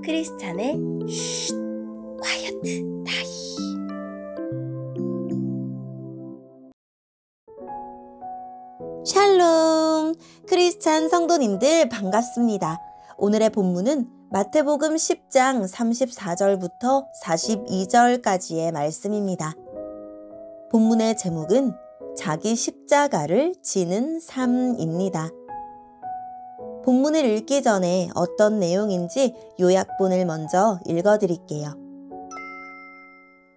크리스찬의 쉿 콰이어트 타임. 샬롬! 크리스찬 성도님들 반갑습니다. 오늘의 본문은 마태복음 10장 34절부터 42절까지의 말씀입니다. 본문의 제목은 자기 십자가를 지는 삶입니다. 본문을 읽기 전에 어떤 내용인지 요약본을 먼저 읽어드릴게요.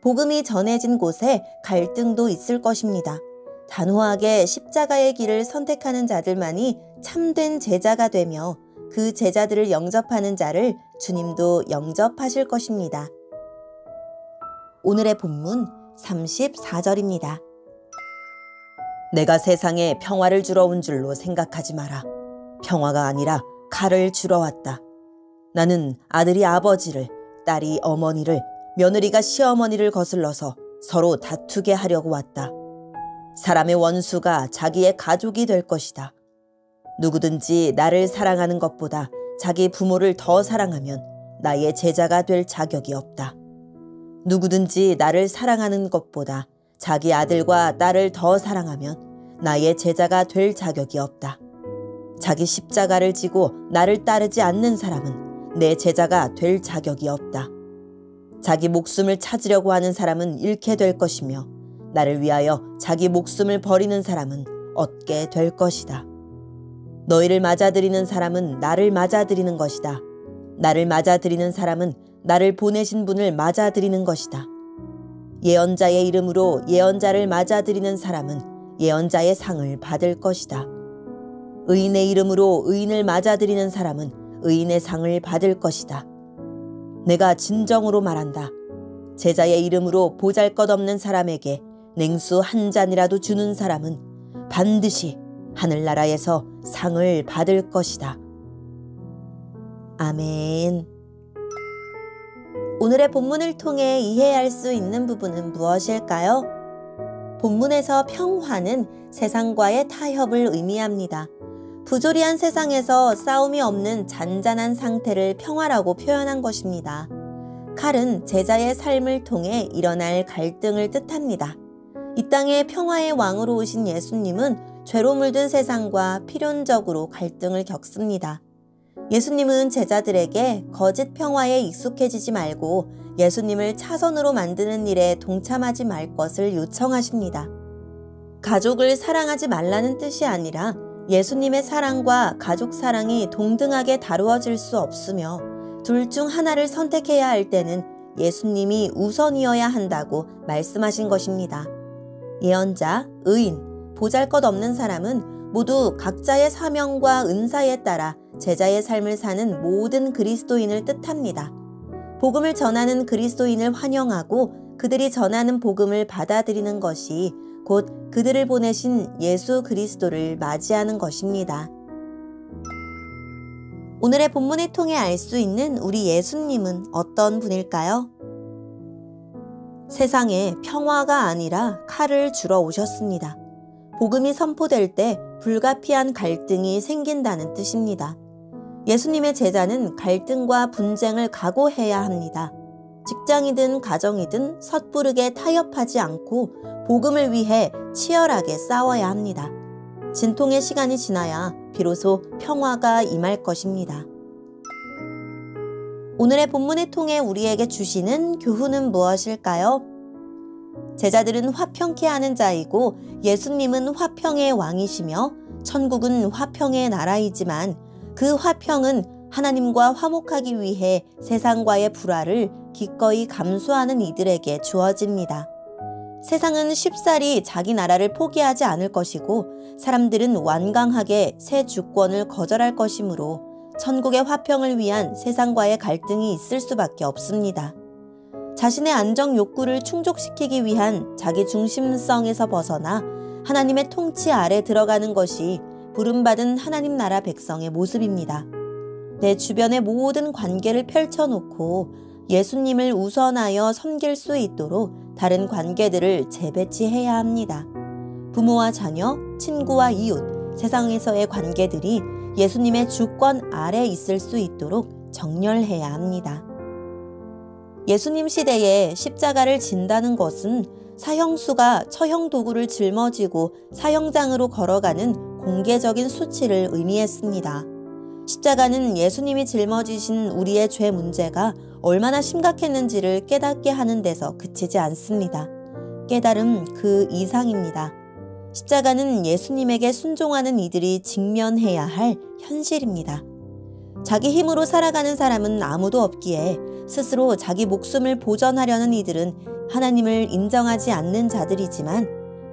복음이 전해진 곳에 갈등도 있을 것입니다. 단호하게 십자가의 길을 선택하는 자들만이 참된 제자가 되며 그 제자들을 영접하는 자를 주님도 영접하실 것입니다. 오늘의 본문 34절입니다. 내가 세상에 평화를 주러 온 줄로 생각하지 마라. 평화가 아니라 칼을 주러 왔다. 나는 아들이 아버지를, 딸이 어머니를, 며느리가 시어머니를 거슬러서 서로 다투게 하려고 왔다. 사람의 원수가 자기의 가족이 될 것이다. 누구든지 나를 사랑하는 것보다 자기 부모를 더 사랑하면 나의 제자가 될 자격이 없다. 누구든지 나를 사랑하는 것보다 자기 아들과 딸을 더 사랑하면 나의 제자가 될 자격이 없다. 자기 십자가를 지고 나를 따르지 않는 사람은 내 제자가 될 자격이 없다. 자기 목숨을 찾으려고 하는 사람은 잃게 될 것이며 나를 위하여 자기 목숨을 버리는 사람은 얻게 될 것이다. 너희를 맞아들이는 사람은 나를 맞아들이는 것이다. 나를 맞아들이는 사람은 나를 보내신 분을 맞아들이는 것이다. 예언자의 이름으로 예언자를 맞아들이는 사람은 예언자의 상을 받을 것이다. 의인의 이름으로 의인을 맞아들이는 사람은 의인의 상을 받을 것이다. 내가 진정으로 말한다. 제자의 이름으로 보잘것없는 사람에게 냉수 한 잔이라도 주는 사람은 반드시 하늘나라에서 상을 받을 것이다. 아멘. 오늘의 본문을 통해 이해할 수 있는 부분은 무엇일까요? 본문에서 평화는 세상과의 타협을 의미합니다. 부조리한 세상에서 싸움이 없는 잔잔한 상태를 평화라고 표현한 것입니다. 칼은 제자의 삶을 통해 일어날 갈등을 뜻합니다. 이 땅에 평화의 왕으로 오신 예수님은 죄로 물든 세상과 필연적으로 갈등을 겪습니다. 예수님은 제자들에게 거짓 평화에 익숙해지지 말고 예수님을 차선으로 만드는 일에 동참하지 말 것을 요청하십니다. 가족을 사랑하지 말라는 뜻이 아니라 예수님의 사랑과 가족 사랑이 동등하게 다루어질 수 없으며 둘 중 하나를 선택해야 할 때는 예수님이 우선이어야 한다고 말씀하신 것입니다. 예언자, 의인, 보잘것없는 사람은 모두 각자의 사명과 은사에 따라 제자의 삶을 사는 모든 그리스도인을 뜻합니다. 복음을 전하는 그리스도인을 환영하고 그들이 전하는 복음을 받아들이는 것이 곧 그들을 보내신 예수 그리스도를 맞이하는 것입니다. 오늘의 본문을 통해 알 수 있는 우리 예수님은 어떤 분일까요? 세상에 평화가 아니라 칼을 주러 오셨습니다. 복음이 선포될 때 불가피한 갈등이 생긴다는 뜻입니다. 예수님의 제자는 갈등과 분쟁을 각오해야 합니다. 직장이든 가정이든 섣부르게 타협하지 않고 복음을 위해 치열하게 싸워야 합니다. 진통의 시간이 지나야 비로소 평화가 임할 것입니다. 오늘의 본문을 통해 우리에게 주시는 교훈은 무엇일까요? 제자들은 화평케 하는 자이고 예수님은 화평의 왕이시며 천국은 화평의 나라이지만 그 화평은 하나님과 화목하기 위해 세상과의 불화를 기꺼이 감수하는 이들에게 주어집니다. 세상은 쉽사리 자기 나라를 포기하지 않을 것이고 사람들은 완강하게 새 주권을 거절할 것이므로 천국의 화평을 위한 세상과의 갈등이 있을 수밖에 없습니다. 자신의 안정 욕구를 충족시키기 위한 자기 중심성에서 벗어나 하나님의 통치 아래 들어가는 것이 부름받은 하나님 나라 백성의 모습입니다. 내 주변의 모든 관계를 펼쳐놓고 예수님을 우선하여 섬길 수 있도록 다른 관계들을 재배치해야 합니다. 부모와 자녀, 친구와 이웃, 세상에서의 관계들이 예수님의 주권 아래 있을 수 있도록 정렬해야 합니다. 예수님 시대에 십자가를 진다는 것은 사형수가 처형 도구를 짊어지고 사형장으로 걸어가는 공개적인 수치를 의미했습니다. 십자가는 예수님이 짊어지신 우리의 죄 문제가 얼마나 심각했는지를 깨닫게 하는 데서 그치지 않습니다. 깨달음 그 이상입니다. 십자가는 예수님에게 순종하는 이들이 직면해야 할 현실입니다. 자기 힘으로 살아가는 사람은 아무도 없기에 스스로 자기 목숨을 보전하려는 이들은 하나님을 인정하지 않는 자들이지만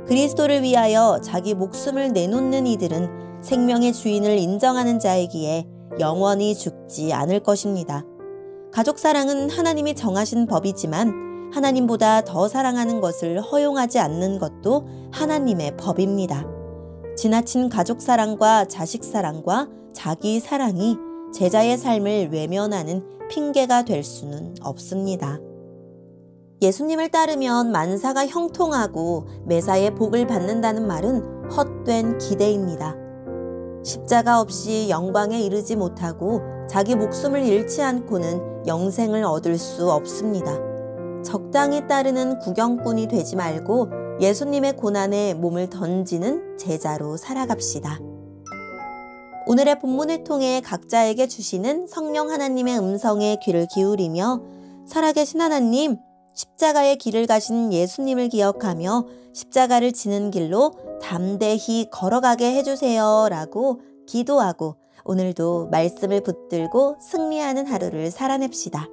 그리스도를 위하여 자기 목숨을 내놓는 이들은 생명의 주인을 인정하는 자이기에 영원히 죽지 않을 것입니다. 가족 사랑은 하나님이 정하신 법이지만 하나님보다 더 사랑하는 것을 허용하지 않는 것도 하나님의 법입니다. 지나친 가족 사랑과 자식 사랑과 자기 사랑이 제자의 삶을 외면하는 핑계가 될 수는 없습니다. 예수님을 따르면 만사가 형통하고 매사에 복을 받는다는 말은 헛된 기대입니다. 십자가 없이 영광에 이르지 못하고 자기 목숨을 잃지 않고는 영생을 얻을 수 없습니다. 적당히 따르는 구경꾼이 되지 말고 예수님의 고난에 몸을 던지는 제자로 살아갑시다. 오늘의 본문을 통해 각자에게 주시는 성령 하나님의 음성에 귀를 기울이며 살아계신 하나님, 십자가의 길을 가신 예수님을 기억하며 십자가를 지는 길로 담대히 걸어가게 해주세요 라고 기도하고 오늘도 말씀을 붙들고 승리하는 하루를 살아냅시다.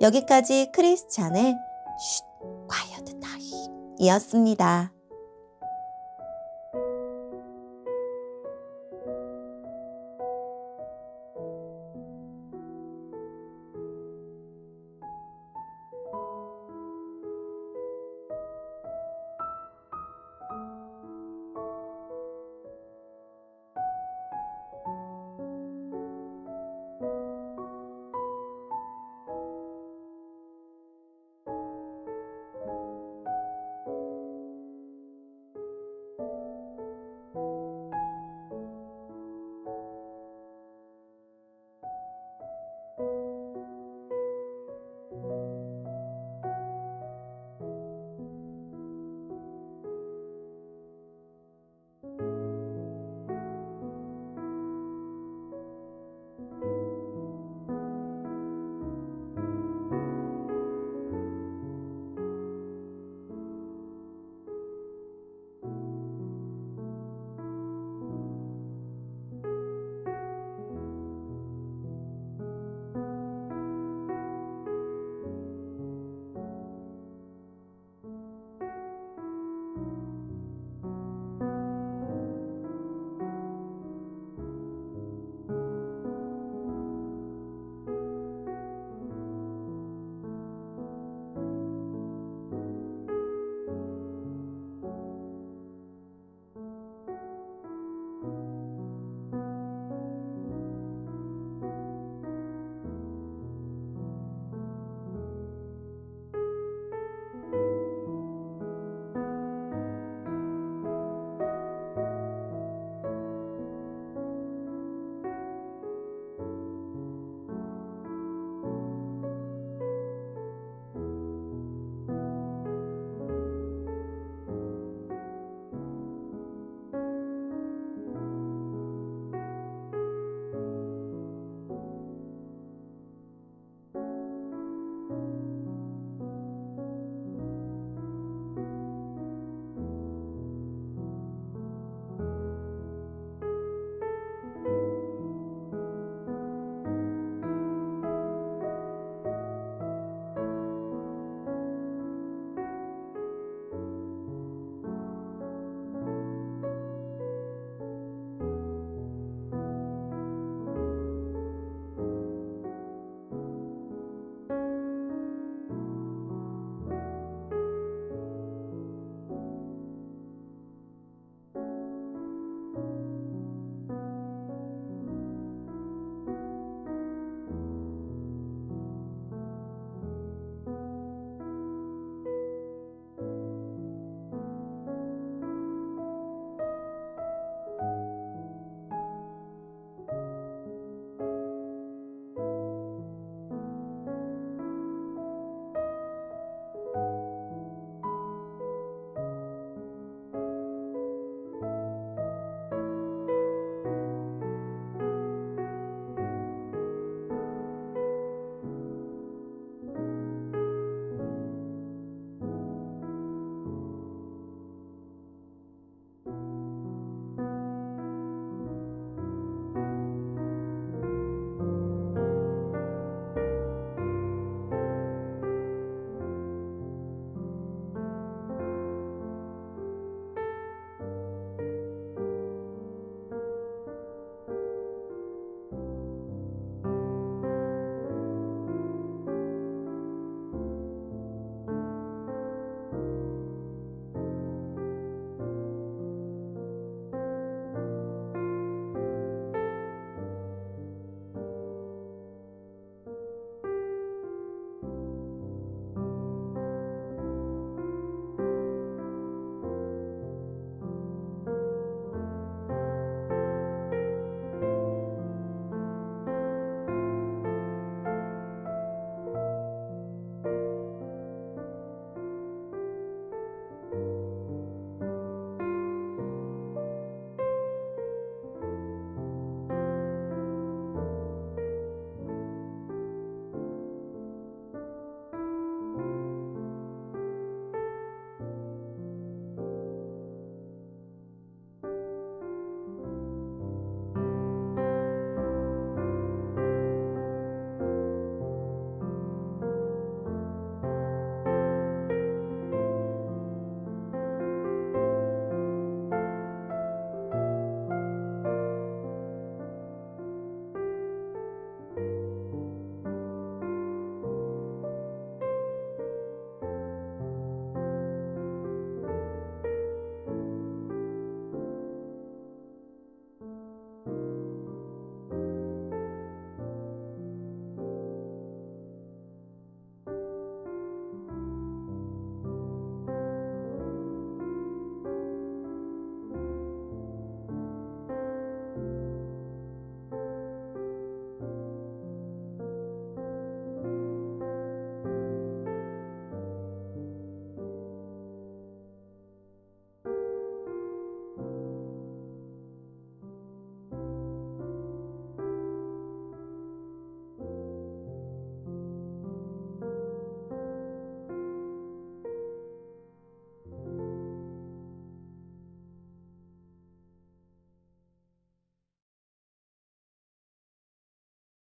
여기까지 크리스찬의 쉿 콰이어트 타임 이었습니다.